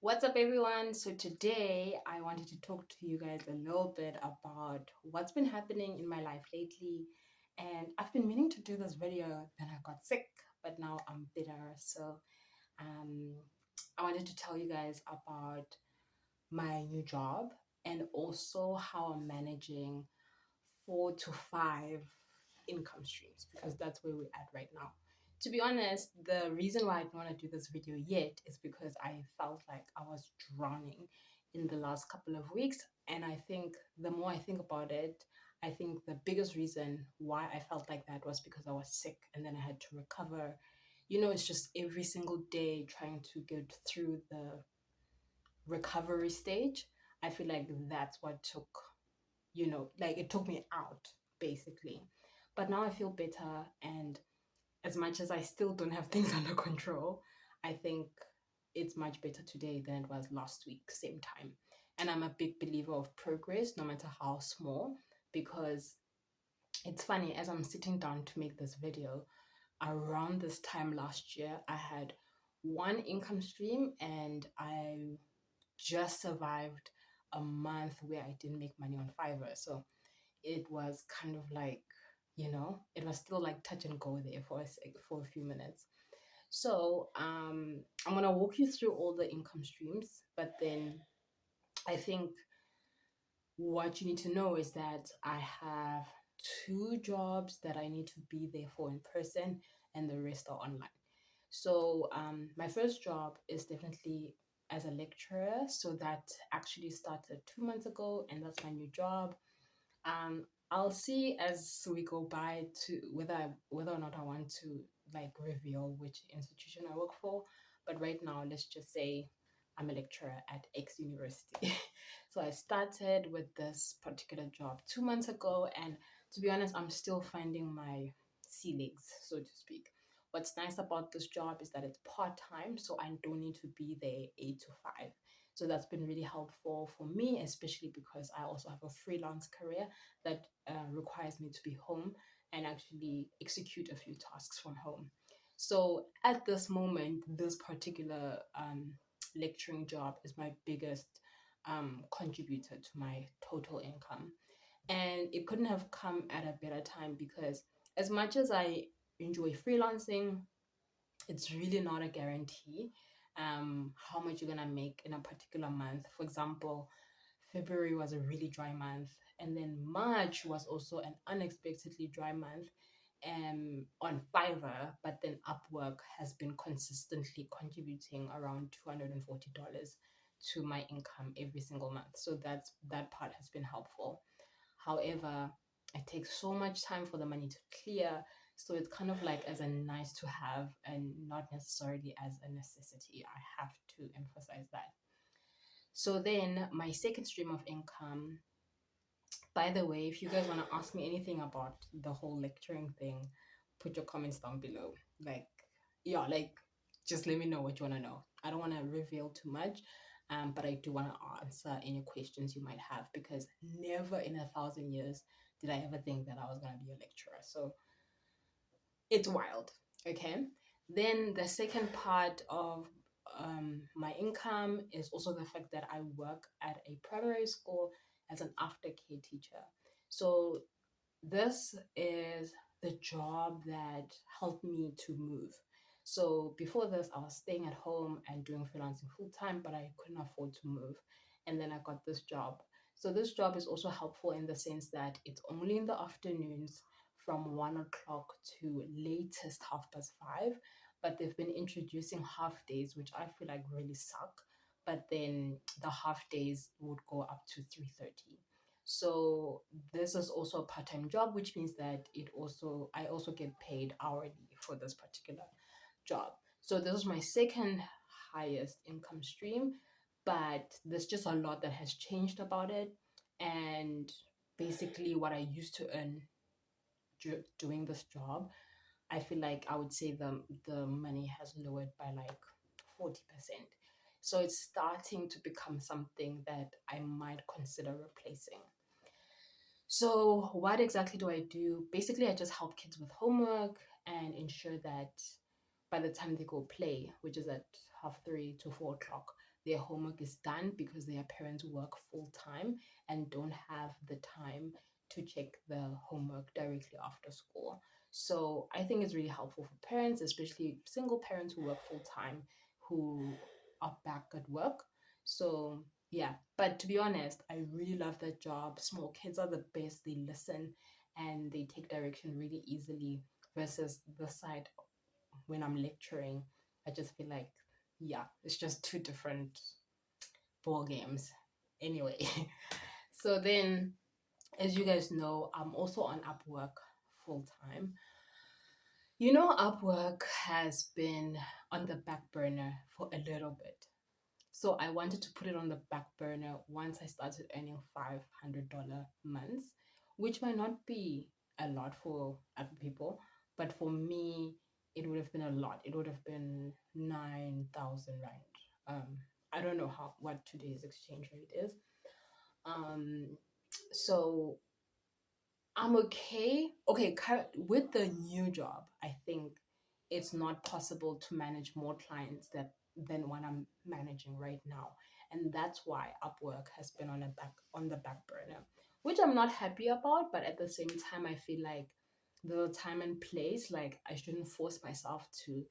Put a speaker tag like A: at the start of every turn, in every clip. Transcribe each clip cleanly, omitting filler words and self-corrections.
A: What's up, everyone? So, today I wanted to talk to you guys a little bit about what's been happening in my life lately. And I've been meaning to do this video, then I got sick, but now I'm better. So, um, I wanted to tell you guys about my new job and also how I'm managing 4 to 5 income streams because that's where we're at right now. To be honest, the reason why I don't want to do this video yet is because I felt like I was drowning in the last couple of weeks. And I think the more I think about it, I think the biggest reason why I felt like that was because I was sick and then I had to recover. It's just every single day trying to get through the recovery stage. I feel like that's what took like it took me out basically. But now I feel better, and as much as I still don't have things under control, I think it's much better today than it was last week, same time. And I'm a big believer of progress, no matter how small, because it's funny, as I'm sitting down to make this video, around this time last year, I had one income stream and I just survived a month where I didn't make money on Fiverr. So it was kind of like, it was still like touch and go there for a few minutes. So I'm gonna walk you through all the income streams, but then I think what you need to know is that I have two jobs that I need to be there for in person, and the rest are online. So my first job is definitely as a lecturer. So that actually started 2 months ago, and that's my new job. I'll see as we go by to whether or not I want to like reveal which institution I work for. But right now, let's just say I'm a lecturer at X university. So I started with this particular job 2 months ago, and to be honest, I'm still finding my sea legs, so to speak. What's nice about this job is that it's part time, so I don't need to be there 8 to 5. So that's been really helpful for me, especially because I also have a freelance career that requires me to be home and actually execute a few tasks from home. So at this moment, this particular lecturing job is my biggest contributor to my total income. And it couldn't have come at a better time because, as much as I enjoy freelancing, it's really not a guarantee how much you're gonna make in a particular month. For example, February was a really dry month, and then March was also an unexpectedly dry month on Fiverr, but then Upwork has been consistently contributing around $240 to my income every single month. So that part has been helpful. However, it takes so much time for the money to clear. So it's kind of like as a nice to have and not necessarily as a necessity. I have to emphasize that. So then my second stream of income, by the way, if you guys want to ask me anything about the whole lecturing thing, put your comments down below. Like, yeah, like just let me know what you want to know. I don't want to reveal too much, but I do want to answer any questions you might have because never in 1,000 years did I ever think that I was going to be a lecturer. So it's wild. Okay. Then the second part of my income is also the fact that I work at a primary school as an aftercare teacher. So this is the job that helped me to move. So before this, I was staying at home and doing freelancing full time, but I couldn't afford to move. And then I got this job. So this job is also helpful in the sense that it's only in the afternoons from 1 o'clock to latest 5:30. But they've been introducing half days, which I feel like really suck. But then the half days would go up to 3:30. So this is also a part-time job, which means that I also get paid hourly for this particular job. So this is my second highest income stream, but there's just a lot that has changed about it. And basically what I used to earn doing this job, I feel like I would say the money has lowered by like 40%. So it's starting to become something that I might consider replacing. So, what exactly do I do? Basically, I just help kids with homework and ensure that by the time they go play, which is at 3:30 to 4 o'clock, their homework is done because their parents work full time and don't have the time to check the homework directly after school. So I think it's really helpful for parents, especially single parents who work full time, who are back at work. So yeah, but to be honest, I really love that job. Small kids are the best. They listen and they take direction really easily versus the side when I'm lecturing. I just feel like, yeah, it's just two different ball games. Anyway, so then, as you guys know, I'm also on Upwork full time. Upwork has been on the back burner for a little bit. So I wanted to put it on the back burner once I started earning $500 months, which might not be a lot for other people, but for me, it would have been a lot. It would have been 9,000 rand. I don't know what today's exchange rate is. Um, so I'm okay. Okay, with the new job, I think it's not possible to manage more clients than what I'm managing right now, and that's why Upwork has been on the back burner, which I'm not happy about. But at the same time, I feel like the time and place, like I shouldn't force myself to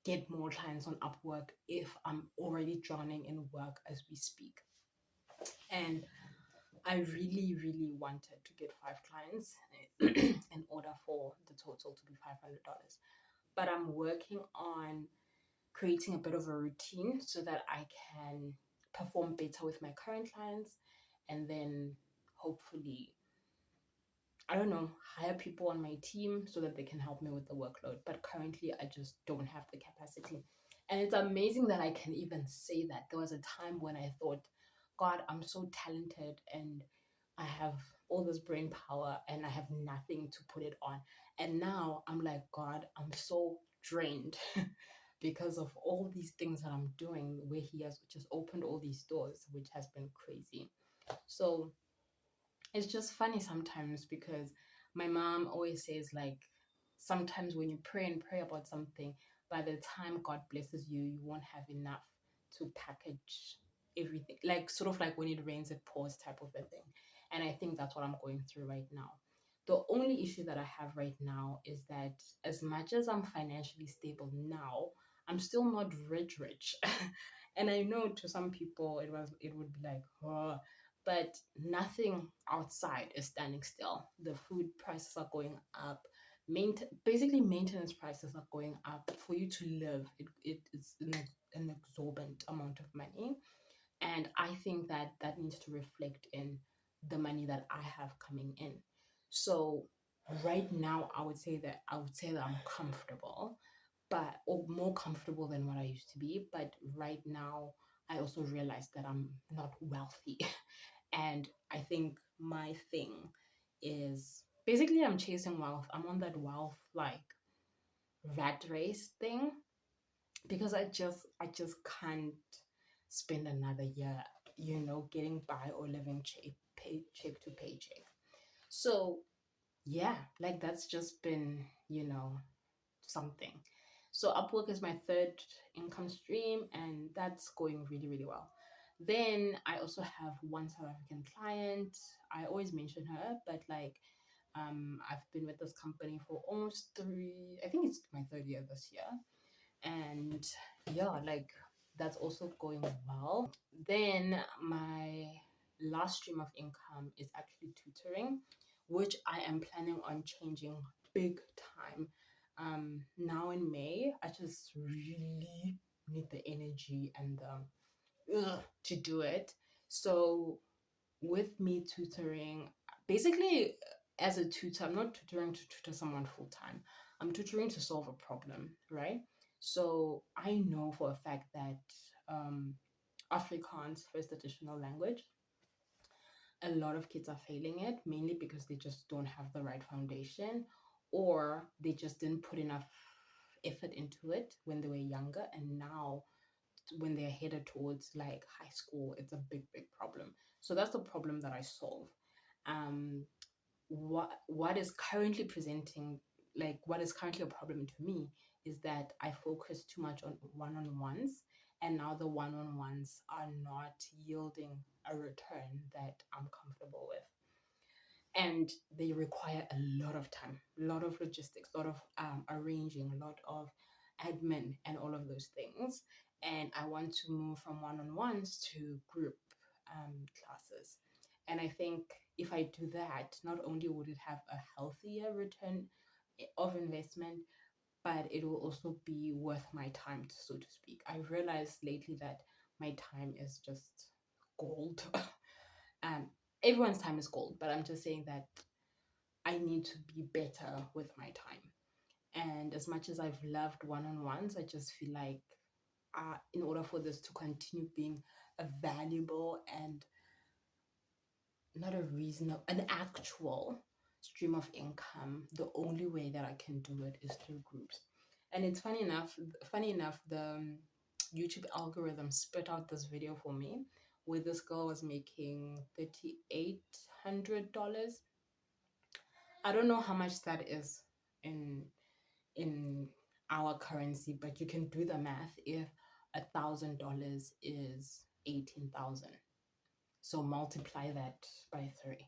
A: get more clients on Upwork if I'm already drowning in work as we speak. And I really, really wanted to get 5 clients in order for the total to be $500. But I'm working on creating a bit of a routine so that I can perform better with my current clients and then hopefully, I don't know, hire people on my team so that they can help me with the workload. But currently, I just don't have the capacity. And it's amazing that I can even say that. There was a time when I thought, God, I'm so talented and I have all this brain power and I have nothing to put it on. And now I'm like, God, I'm so drained because of all these things that I'm doing, where He has just opened all these doors, which has been crazy. So it's just funny sometimes because my mom always says, like, sometimes when you pray and pray about something, by the time God blesses you, you won't have enough to package everything, like sort of like when it rains it pours type of a thing. And I think that's what I'm going through right now. The only issue that I have right now is that as much as I'm financially stable now, I'm still not rich. And I know to some people it would be like, oh, but nothing outside is standing still. The food prices are going up. Basically, maintenance prices are going up. For you to live, it's an exorbitant amount of money. And I think that that needs to reflect in the money that I have coming in. So right now, I would say that I'm comfortable, but or more comfortable than what I used to be. But right now, I also realize that I'm not wealthy. And I think my thing is basically I'm chasing wealth. I'm on that wealth like rat race thing because I just can't spend another year, getting by or living paycheck to paycheck. So yeah, like that's just been, something. So Upwork is my third income stream, and that's going really, really well. Then I also have one South African client. I always mention her, but like I've been with this company for almost I think it's my third year this year. And yeah, like that's also going well. Then my last stream of income is actually tutoring, which I am planning on changing big time. Now in May, I just really need the energy and the to do it. So with me tutoring, basically as a tutor, I'm not tutoring to tutor someone full time. I'm tutoring to solve a problem, right? So I know for a fact that um, Afrikaans, first additional language, a lot of kids are failing it mainly because they just don't have the right foundation or they just didn't put enough effort into it when they were younger, and now when they're headed towards like high school, it's a big problem. So that's the problem that I solve. um what is currently presenting, like what is currently a problem to me, is that I focus too much on one-on-ones and now the one-on-ones are not yielding a return that I'm comfortable with, and they require a lot of time, a lot of logistics, a lot of arranging, a lot of admin, and all of those things. And I want to move from one-on-ones to group classes. And I think if I do that, not only would it have a healthier return of investment, but it will also be worth my time, so to speak. I've realized lately that my time is just gold. um, Everyone's time is gold, but I'm just saying that I need to be better with my time. And as much as I've loved one-on-ones, I just feel like in order for this to continue being a valuable and not a reasonable, an actual stream of income, the only way that I can do it is through groups. And it's funny enough, the YouTube algorithm spit out this video for me where this girl was making $3,800. I don't know how much that is in in our currency, but you can do the math. If $1,000 is 18,000, so multiply that by three.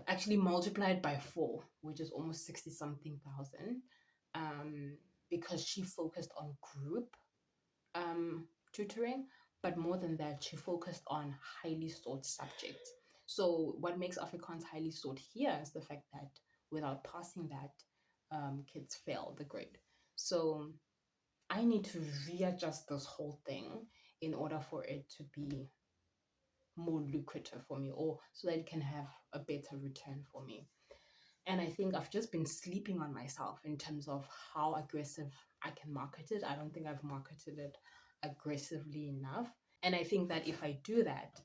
A: Actually, multiply it by four, which is almost 60 something thousand. Um, because she focused on group tutoring, but more than that, she focused on highly sought subjects. So, what makes Afrikaans highly sought here is the fact that without passing that, kids fail the grade. So, I need to readjust this whole thing in order for it to be more lucrative for me, or so that it can have a better return for me. And I think I've just been sleeping on myself in terms of how aggressive I can market it. I don't think I've marketed it aggressively enough. And I think that if I do that,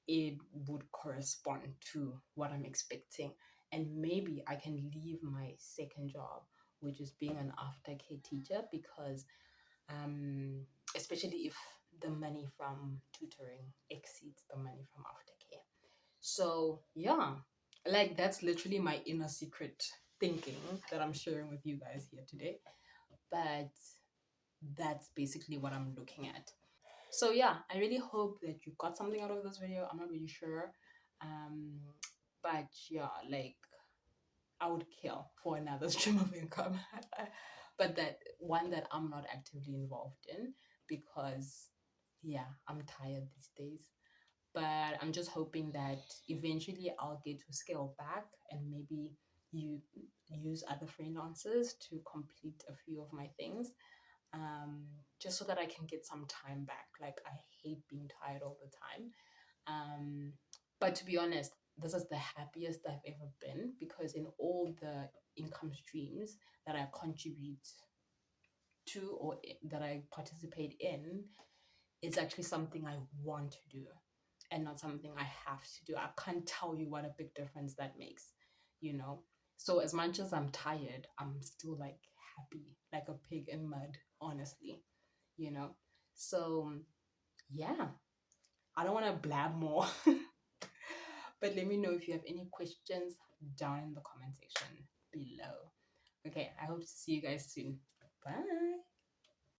A: it would correspond to what I'm expecting. And maybe I can leave my second job, which is being an aftercare teacher, because especially if the money from tutoring exceeds the money from aftercare. So, yeah, like that's literally my inner secret thinking that I'm sharing with you guys here today. But that's basically what I'm looking at. So, yeah, I really hope that you got something out of this video. I'm not really sure. Um, but yeah, like I would kill for another stream of income, but that one that I'm not actively involved in because, yeah, I'm tired these days. But I'm just hoping that eventually I'll get to scale back and maybe you use other freelancers to complete a few of my things, just so that I can get some time back. Like, I hate being tired all the time. Um, but to be honest, this is the happiest I've ever been because in all the income streams that I contribute to or that I participate in, it's actually something I want to do and not something I have to do. I can't tell you what a big difference that makes, you know? So as much as I'm tired, I'm still like happy, like a pig in mud, honestly, you know? So yeah, I don't want to blab more. But let me know if you have any questions down in the comment section below. Okay, I hope to see you guys soon. Bye.